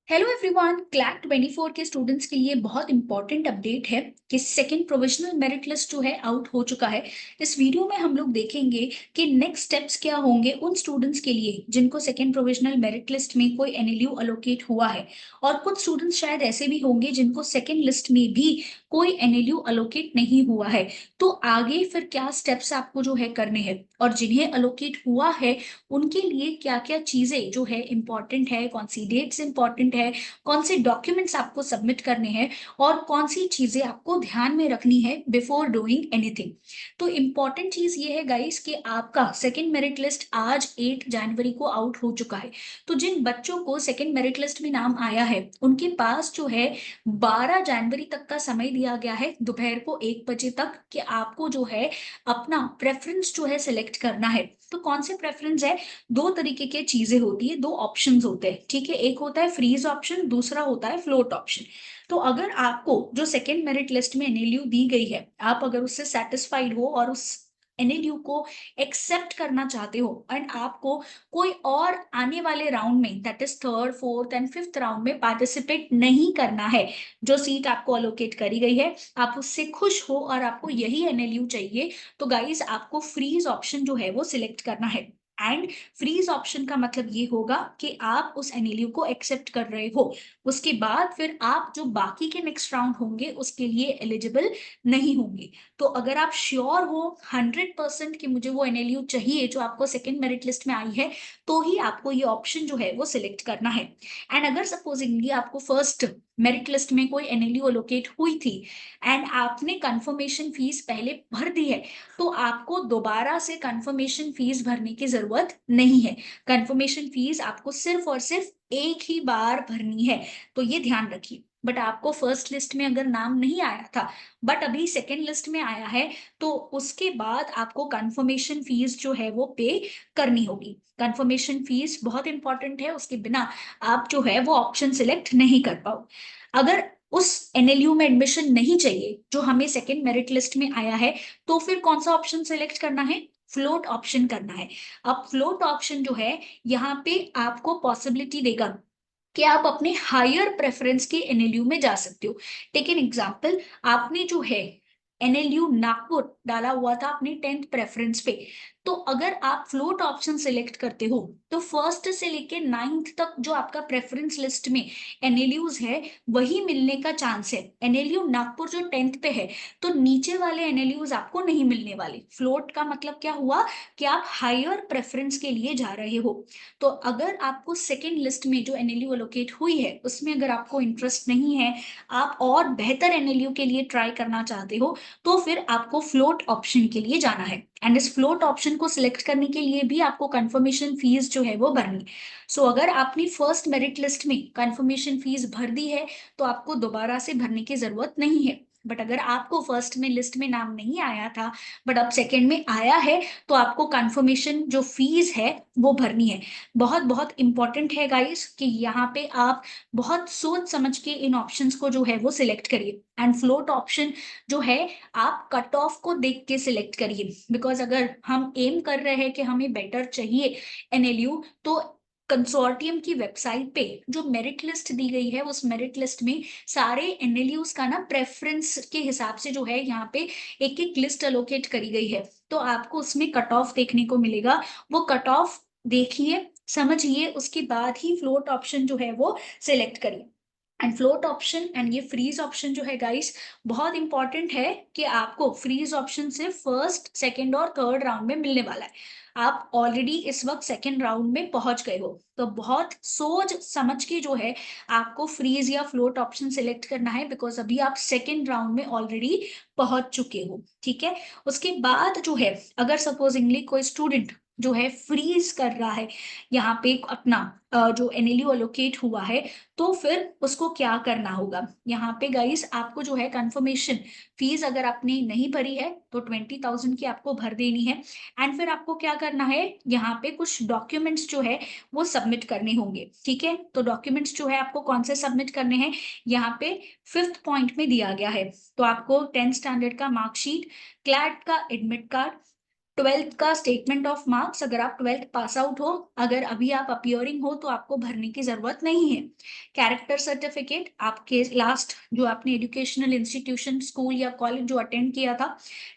Hello everyone, CLAT 24 के students के लिए बहुत इंपॉर्टेंट अपडेट है कि सेकंड प्रोविजनल मेरिट लिस्ट जो है आउट हो चुका है। इस वीडियो में हम लोग देखेंगे कि नेक्स्ट स्टेप्स क्या होंगे उन स्टूडेंट्स के लिए जिनको सेकंड प्रोविजनल मेरिट लिस्ट में कोई एनएलयू अलोकेट हुआ है। और कुछ स्टूडेंट्स शायद ऐसे भी होंगे जिनको सेकंड लिस्ट में भी कोई एनएलयू अलोकेट नहीं हुआ है। तो आगे फिर क्या स्टेप्स आपको जो है करने हैं, और जिन्हें अलोकेट हुआ है उनके लिए क्या क्या चीजें जो है इंपॉर्टेंट है, कौन सी डेट्स इंपॉर्टेंट है, कौन से डॉक्यूमेंट्स आपको सबमिट करने हैं और कौन सी चीजें आपको ध्यान में रखनी है बिफोर डूइंग एनीथिंग। तो इंपॉर्टेंट चीज ये है गाइस कि आपका सेकंड मेरिट लिस्ट आज 8 जनवरी को आउट हो चुका है। तो जिन बच्चों को सेकंड मेरिट लिस्ट में नाम आया है उनके पास जो है 12 जनवरी तक का समय दिया गया है, दोपहर को 1 बजे तक, कि आपको जो है अपना प्रेफरेंस जो है सिलेक्ट करना है। तो कौन से प्रेफरेंस है? दो तरीके की चीजें होती है, दो ऑप्शंस होते हैं, ठीक है। एक होता है फ्रीज ऑप्शन, दूसरा होता है फ्लोट ऑप्शन। तो अगर आपको जो सेकंड मेरिट लिस्ट में एनएलयू दी गई है, आप अगर उससे सेटिस्फाइड हो और उस एनएलयू को एक्सेप्ट करना चाहते हो एंड आपको कोई और आने वाले राउंड में, that is third fourth and fifth round में पार्टिसिपेट नहीं करना है, जो सीट आपको अलोकेट करी गई है आप उससे खुश हो और आपको यही एनएलयू चाहिए, तो गाइस आपको फ्रीज ऑप्शन जो है वो सिलेक्ट करना है। एंड फ्रीज ऑप्शन का मतलब ये होगा कि आप उस एनएलयू को एक्सेप्ट कर रहे हो। उसके बाद फिर आप जो बाकी के नेक्स्ट राउंड होंगे उसके लिए एलिजिबल नहीं होंगे। तो अगर आप श्योर हो 100% कि मुझे वो एनएलयू चाहिए जो आपको सेकंड मेरिट लिस्ट में आई है, तो ही आपको ये ऑप्शन जो है वो सिलेक्ट करना है। एंड अगर सपोजिंगली आपको फर्स्ट मेरिट लिस्ट में कोई एनएलयू अलोकेट हुई थी एंड आपने कंफर्मेशन फीस पहले भर दी है, तो आपको दोबारा से कंफर्मेशन फीस भरने की जरूरत नहीं है। कंफर्मेशन फीस आपको सिर्फ और सिर्फ एक ही बार भरनी है, तो ये ध्यान रखिए। बट आपको फर्स्ट लिस्ट में अगर नाम नहीं आया था बट अभी सेकेंड लिस्ट में आया है, तो उसके बाद आपको कंफर्मेशन फीस जो है वो पे करनी होगी। कंफर्मेशन फीस बहुत इंपॉर्टेंट है, उसके बिना आप जो है वो ऑप्शन सिलेक्ट नहीं कर पाओ। अगर उस एनएलयू में एडमिशन नहीं चाहिए जो हमें सेकेंड मेरिट लिस्ट में आया है, तो फिर कौन सा ऑप्शन सेलेक्ट करना है? फ्लोट ऑप्शन करना है। अब फ्लोट ऑप्शन जो है यहाँ पे आपको पॉसिबिलिटी देगा कि आप अपने हायर प्रेफरेंस के एनएलयू में जा सकते हो। टेक एन एग्जाम्पल, आपने जो है एनएलयू नागपुर डाला हुआ था अपनी 10th प्रेफरेंस पे, तो अगर आप फ्लोट ऑप्शन सिलेक्ट करते हो तो फर्स्ट से लेके 9th तक जो आपका प्रेफरेंस लिस्ट में एनएलयूज है वही मिलने का चांस है। एनएलयू नागपुर जो 10th पे है, तो नीचे वाले एनएलयूज आपको नहीं मिलने वाले। फ्लोट का मतलब क्या हुआ कि आप हायर प्रेफरेंस के लिए जा रहे हो। तो अगर आपको सेकेंड लिस्ट में जो एनएलयू एलोकेट हुई है उसमें अगर आपको इंटरेस्ट नहीं है, आप और बेहतर एनएलयू के लिए ट्राई करना चाहते हो, तो फिर आपको फ्लोट ऑप्शन के लिए जाना है। एंड इस फ्लोट ऑप्शन को सिलेक्ट करने के लिए भी आपको कंफर्मेशन फीस जो है वो भरनी। सो अगर आपने फर्स्ट मेरिट लिस्ट में कंफर्मेशन फीस भर दी है, तो आपको दोबारा से भरने की जरूरत नहीं है। बट अगर आपको फर्स्ट में लिस्ट में नाम नहीं आया था बट अब सेकेंड में आया है, तो आपको कंफर्मेशन जो फीस है वो भरनी है। बहुत बहुत इंपॉर्टेंट है गाइस कि यहाँ पे आप बहुत सोच समझ के इन ऑप्शंस को जो है वो सिलेक्ट करिए। एंड फ्लोट ऑप्शन जो है आप कट ऑफ को देख के सिलेक्ट करिए, बिकॉज अगर हम एम कर रहे हैं कि हमें बेटर चाहिए एनएलयू, तो कंसोर्टियम की वेबसाइट पे जो मेरिट लिस्ट दी गई है उस मेरिट लिस्ट में सारे एनएलयूज का ना प्रेफरेंस के हिसाब से जो है यहाँ पे एक एक लिस्ट अलोकेट करी गई है। तो आपको उसमें कट ऑफ देखने को मिलेगा। वो कट ऑफ देखिए, समझिए, उसके बाद ही फ्लोट ऑप्शन जो है वो सिलेक्ट करिए। एंड फ्लोट ऑप्शन एंड ये फ्रीज ऑप्शन जो है गाइस बहुत इंपॉर्टेंट है कि आपको फ्रीज ऑप्शन सिर्फ फर्स्ट सेकंड और थर्ड राउंड में मिलने वाला है। आप ऑलरेडी इस वक्त सेकंड राउंड में पहुंच गए हो, तो बहुत सोच समझ के जो है आपको फ्रीज या फ्लोट ऑप्शन सिलेक्ट करना है, बिकॉज अभी आप सेकंड राउंड में ऑलरेडी पहुंच चुके हो, ठीक है। उसके बाद जो है अगर सपोजिंगली कोई स्टूडेंट जो है फ्रीज कर रहा है यहाँ पे अपना जो एनएलयू अलोकेट हुआ है, तो फिर उसको क्या करना होगा? यहाँ पे गाइस आपको जो है कंफर्मेशन फीस अगर आपने नहीं भरी है तो 20,000 की आपको भर देनी है। एंड फिर आपको क्या करना है, यहाँ पे कुछ डॉक्यूमेंट्स जो है वो सबमिट करने होंगे, ठीक है। तो डॉक्यूमेंट्स जो है आपको कौन से सबमिट करने हैं, यहाँ पे फिफ्थ पॉइंट में दिया गया है। तो आपको 10th स्टैंडर्ड का मार्कशीट, क्लैट का एडमिट कार्ड, ट्वेल्थ का स्टेटमेंट ऑफ मार्क्स, अगर आप ट्वेल्थ पास आउट हो, अगर अभी आप अपियरिंग हो तो आपको भरने की जरूरत नहीं है। कैरेक्टर सर्टिफिकेट, आपके लास्ट जो आपने एजुकेशनल इंस्टीट्यूशन, स्कूल या कॉलेज जो अटेंड किया था,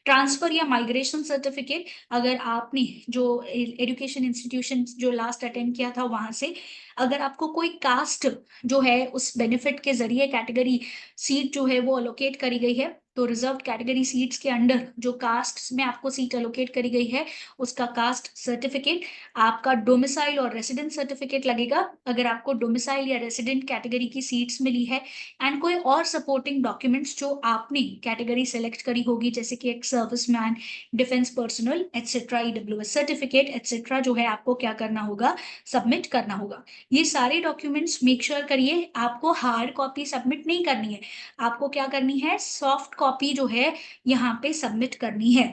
ट्रांसफर या माइग्रेशन सर्टिफिकेट, अगर आपने जो एजुकेशन इंस्टीट्यूशन जो लास्ट अटेंड किया था वहां से, अगर आपको कोई कास्ट जो है उस बेनिफिट के जरिए कैटेगरी सीट जो है वो अलोकेट करी गई है, तो रिजर्व कैटेगरी सीट्स के अंडर जो कास्ट में आपको सीट अलोकेट करी गई है उसका कास्ट सर्टिफिकेट, आपका डोमिसाइल और रेसिडेंट सर्टिफिकेट लगेगा अगर आपको डोमिसाइल या रेसिडेंट कैटेगरी की सीट्स मिली है, एंड कोई और सपोर्टिंग डॉक्यूमेंट्स जो आपने कैटेगरी सेलेक्ट करी होगी, जैसे कि एक serviceman, defence personnel etcetera, EWS certificate etcetera, जो है आपको क्या करना होगा, सबमिट करना होगा। ये सारे डॉक्यूमेंट्स मेक श्योर करिए, आपको हार्ड कॉपी सबमिट नहीं करनी है, आपको क्या करनी है, सॉफ्ट कॉपी जो है यहाँ पे सबमिट करनी है।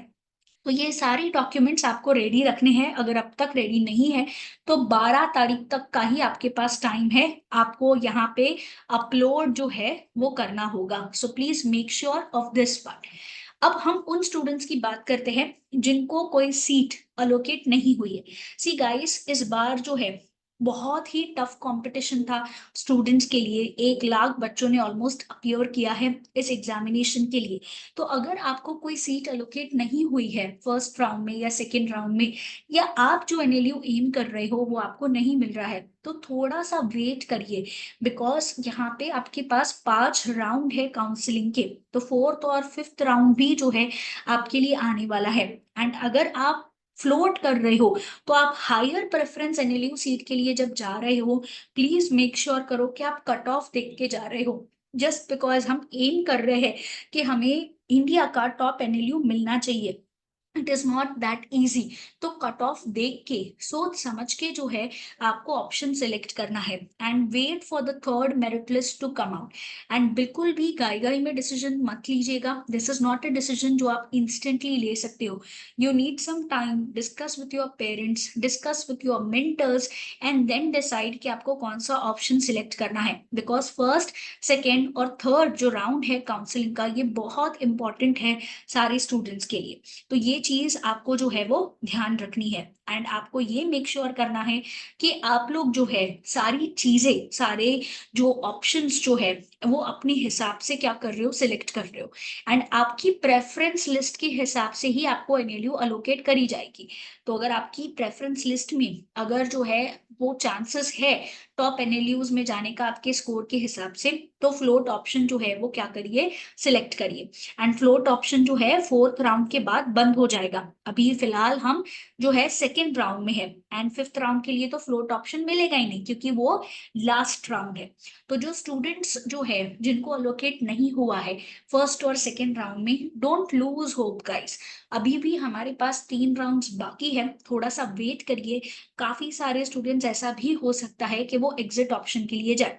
तो ये सारे डॉक्यूमेंट्स आपको रेडी रखने हैं, अगर अब तक रेडी नहीं है तो 12 तारीख तक का ही आपके पास टाइम है, आपको यहाँ पे अपलोड जो है वो करना होगा। So please make sure of this part. अब हम उन स्टूडेंट्स की बात करते हैं जिनको कोई सीट अलोकेट नहीं हुई है। सी गाइस, इस बार जो है बहुत ही टफ कंपटीशन था स्टूडेंट्स के लिए, 1 लाख बच्चों ने ऑलमोस्ट अपियर किया है इस एग्जामिनेशन के लिए। तो अगर आपको कोई सीट अलोकेट नहीं हुई है फर्स्ट राउंड में या सेकेंड राउंड में, या आप जो एनएलयू एम कर रहे हो वो आपको नहीं मिल रहा है, तो थोड़ा सा वेट करिए, बिकॉज यहाँ पे आपके पास 5 राउंड है काउंसलिंग के, तो फोर्थ और फिफ्थ राउंड भी जो है आपके लिए आने वाला है। एंड अगर आप फ्लोट कर रहे हो तो आप हायर प्रेफरेंस एनएलयू सीट के लिए जब जा रहे हो, प्लीज मेक श्योर करो कि आप कट ऑफ देख के जा रहे हो। जस्ट बिकॉज हम एम कर रहे हैं कि हमें इंडिया का टॉप एनएलयू मिलना चाहिए, it is not that easy. तो कट ऑफ देख के सोच समझ के जो है आपको ऑप्शन सिलेक्ट करना है, and wait for the third merit list to come out. And बिल्कुल भी गाई गाई में डिसीजन मत लीजिएगा, this is not a decision जो आप इंस्टेंटली ले सकते हो। You need some time, discuss with your parents, discuss with your mentors, and then decide कि आपको कौन सा ऑप्शन सिलेक्ट करना है, बिकॉज फर्स्ट, सेकेंड और थर्ड जो राउंड है काउंसलिंग का, ये बहुत इंपॉर्टेंट है सारे स्टूडेंट्स के लिए। तो ये चीज आपको जो है वो ध्यान रखनी है, एंड आपको ये मेक श्योर करना है कि आप लोग जो है सारी चीजें, सारे जो ऑप्शंस जो है वो अपने हिसाब से क्या कर रहे हो, सिलेक्ट कर रहे हो, एंड आपकी प्रेफरेंस लिस्ट के हिसाब से ही आपको एनएलयू अलोकेट करी जाएगी। तो अगर आपकी प्रेफरेंस लिस्ट में अगर जो है वो चांसेस है टॉप एनएलयूज में जाने का आपके स्कोर के हिसाब से, तो फ्लोट ऑप्शन जो है वो क्या करिए, सिलेक्ट करिए। एंड फ्लोट ऑप्शन जो है फोर्थ राउंड के बाद बंद हो जाएगा, अभी फिलहाल हम जो है सेकेंड राउंड में है, एंड फिफ्थ राउंड के लिए तो फ्लोट ऑप्शन मिलेगा ही नहीं क्योंकि वो लास्ट राउंड है। तो जो स्टूडेंट्स जो है जिनको अलोकेट नहीं हुआ है फर्स्ट और सेकेंड राउंड में, डोंट लूज होप गाइस, अभी भी हमारे पास 3 राउंड्स बाकी है, थोड़ा सा वेट करिए। काफी सारे स्टूडेंट्स ऐसा भी हो सकता है कि वो एग्जिट ऑप्शन के लिए जाए।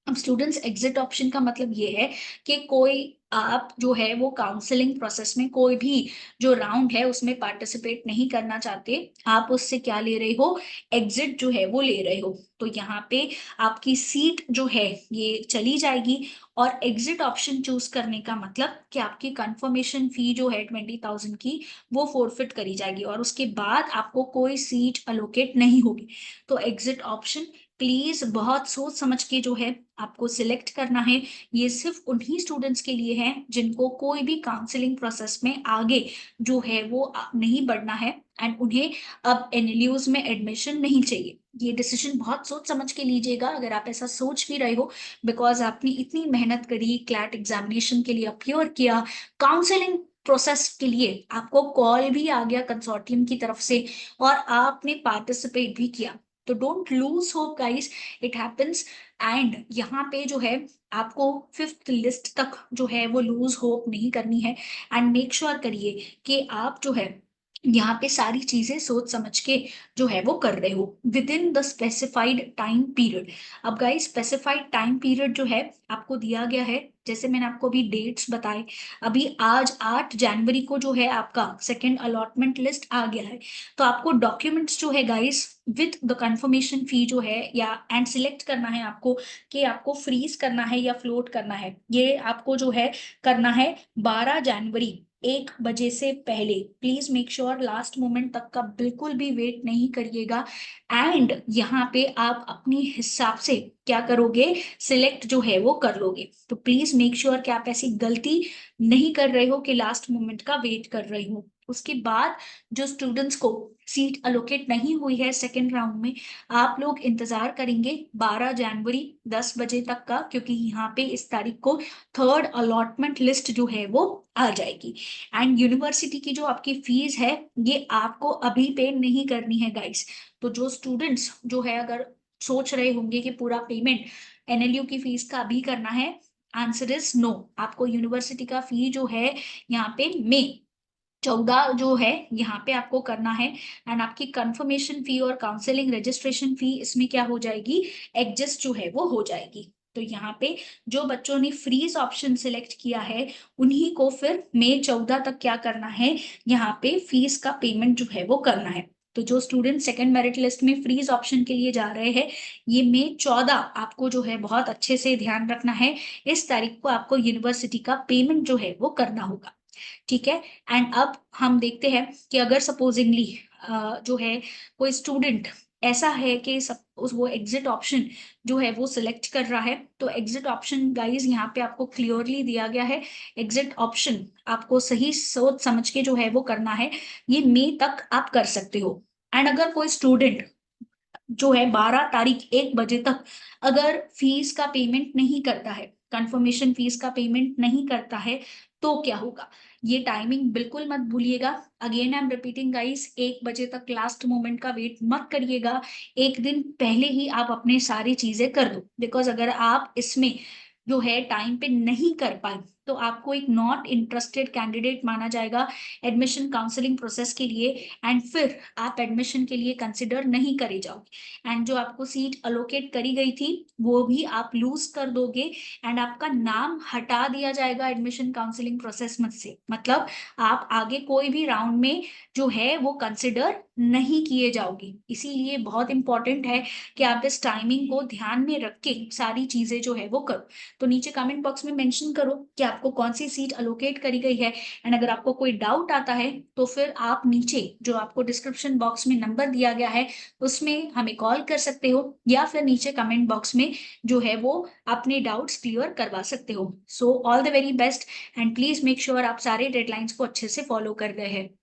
अब स्टूडेंट्स एग्जिट ऑप्शन का मतलब ये है कि कोई आप जो है वो काउंसलिंग प्रोसेस में कोई भी जो राउंड है उसमें पार्टिसिपेट नहीं करना चाहते, आप उससे क्या ले रहे हो, एग्जिट जो है वो ले रहे हो। तो यहाँ पे आपकी सीट जो है ये चली जाएगी, और एग्जिट ऑप्शन चूज करने का मतलब कि आपकी कंफर्मेशन फी जो है 20,000 की, वो फोरफिट करी जाएगी और उसके बाद आपको कोई सीट अलोकेट नहीं होगी। तो एग्जिट ऑप्शन प्लीज बहुत सोच समझ के जो है आपको सिलेक्ट करना है। ये सिर्फ उन्हीं स्टूडेंट्स के लिए है जिनको कोई भी काउंसलिंग प्रोसेस में आगे जो है वो नहीं बढ़ना है, एंड उन्हें अब एनएलयूज में एडमिशन नहीं चाहिए। ये डिसीजन बहुत सोच समझ के लीजिएगा अगर आप ऐसा सोच भी रहे हो, बिकॉज आपने इतनी मेहनत करी, क्लैट एग्जामिनेशन के लिए अपियर किया, काउंसलिंग प्रोसेस के लिए आपको कॉल भी आ गया कंसोर्टियम की तरफ से, और आपने पार्टिसिपेट भी किया। तो don't lose hope guys, it happens. And यहाँ पे जो है आपको फिफ्थ लिस्ट तक जो है वो लूज होप नहीं करनी है, एंड मेक श्योर करिए कि आप जो है यहाँ पे सारी चीजें सोच समझ के जो है वो कर रहे हो with in the specified time period. अब गाइस, स्पेसिफाइड टाइम पीरियड जो है आपको दिया गया है, जैसे मैंने आपको अभी डेट्स बताए, अभी आज 8 जनवरी को जो है आपका सेकेंड अलॉटमेंट लिस्ट आ गया है। तो आपको डॉक्यूमेंट्स जो है गाइस विथ द कंफर्मेशन फी जो है, या एंड सिलेक्ट करना है आपको कि आपको फ्रीज करना है या फ्लोट करना है, ये आपको जो है करना है 12 जनवरी 1 बजे से पहले please make sure last moment तक का बिल्कुल भी वेट नहीं करिएगा। एंड यहाँ पे आप अपने हिसाब से क्या करोगे, सिलेक्ट जो है वो कर लोगे। तो प्लीज मेक श्योर कि आप ऐसी गलती नहीं कर रहे हो कि लास्ट मोमेंट का वेट कर रहे हो। उसके बाद जो स्टूडेंट्स को सीट अलोकेट नहीं हुई है सेकेंड राउंड में, आप लोग इंतजार करेंगे 12 जनवरी 10 बजे तक का, क्योंकि यहाँ पे इस तारीख को थर्ड अलॉटमेंट लिस्ट जो है वो आ जाएगी। एंड यूनिवर्सिटी की जो आपकी फीस है ये आपको अभी पे नहीं करनी है गाइस। तो जो स्टूडेंट्स जो है अगर सोच रहे होंगे कि पूरा पेमेंट एनएलयू की फीस का अभी करना है, आंसर इज नो। आपको यूनिवर्सिटी का फी जो है यहाँ पे मई 14 जो है यहाँ पे आपको करना है। एंड आपकी कंफर्मेशन फी और काउंसलिंग रजिस्ट्रेशन फी इसमें क्या हो जाएगी, एडजस्ट जो है वो हो जाएगी। तो यहाँ पे जो बच्चों ने फ्रीज ऑप्शन सिलेक्ट किया है उन्हीं को फिर मई 14 तक क्या करना है, यहाँ पे फीस का पेमेंट जो है वो करना है। तो जो स्टूडेंट सेकंड मेरिट लिस्ट में फ्रीज ऑप्शन के लिए जा रहे हैं, ये मई 14 आपको जो है बहुत अच्छे से ध्यान रखना है। इस तारीख को आपको यूनिवर्सिटी का पेमेंट जो है वो करना होगा। ठीक है। एंड अब हम देखते हैं कि अगर सपोजिंगली जो है कोई स्टूडेंट ऐसा है कि वो एग्जिट ऑप्शन जो है वो सिलेक्ट कर रहा है, तो एग्जिट ऑप्शन गाइज यहाँ पे आपको क्लियरली दिया गया है। एग्जिट ऑप्शन आपको सही सोच समझ के जो है वो करना है, ये मई तक आप कर सकते हो। एंड अगर कोई स्टूडेंट जो है 12 तारीख 1 बजे तक अगर फीस का पेमेंट नहीं करता है, कंफर्मेशन फीस का पेमेंट नहीं करता है, तो क्या होगा, ये टाइमिंग बिल्कुल मत भूलिएगा। Again I am repeating guys, 1 बजे तक लास्ट मोमेंट का वेट मत करिएगा। एक दिन पहले ही आप अपने सारी चीजें कर दो, बिकॉज अगर आप इसमें जो है टाइम पे नहीं कर पाए तो आपको एक नॉट इंटरेस्टेड कैंडिडेट माना जाएगा एडमिशन काउंसलिंग प्रोसेस के लिए। एंड फिर आप एडमिशन के लिए कंसिडर नहीं करे जाओगे। एंड जो आपको सीट अलोकेट करी गई थी वो भी आप लूज कर दोगे। एंड आपका नाम हटा दिया जाएगा एडमिशन काउंसलिंग प्रोसेस में से, मतलब आप आगे कोई भी राउंड में जो है वो कंसिडर नहीं किए जाओगे। इसीलिए बहुत इंपॉर्टेंट है कि आप इस टाइमिंग को ध्यान में रख के सारी चीजें जो है वो करो। तो नीचे कमेंट बॉक्स में मेंशन करो कि आपको कौन सी सीट अलोकेट करी गई है। एंड अगर आपको कोई डाउट आता है तो फिर आप नीचे जो आपको डिस्क्रिप्शन बॉक्स में नंबर दिया गया है उसमें हमें कॉल कर सकते हो, या फिर नीचे कमेंट बॉक्स में जो है वो अपने डाउट्स क्लियर करवा सकते हो। So all the very best. And please make sure आप सारे डेडलाइंस को अच्छे से फॉलो कर रहे हैं।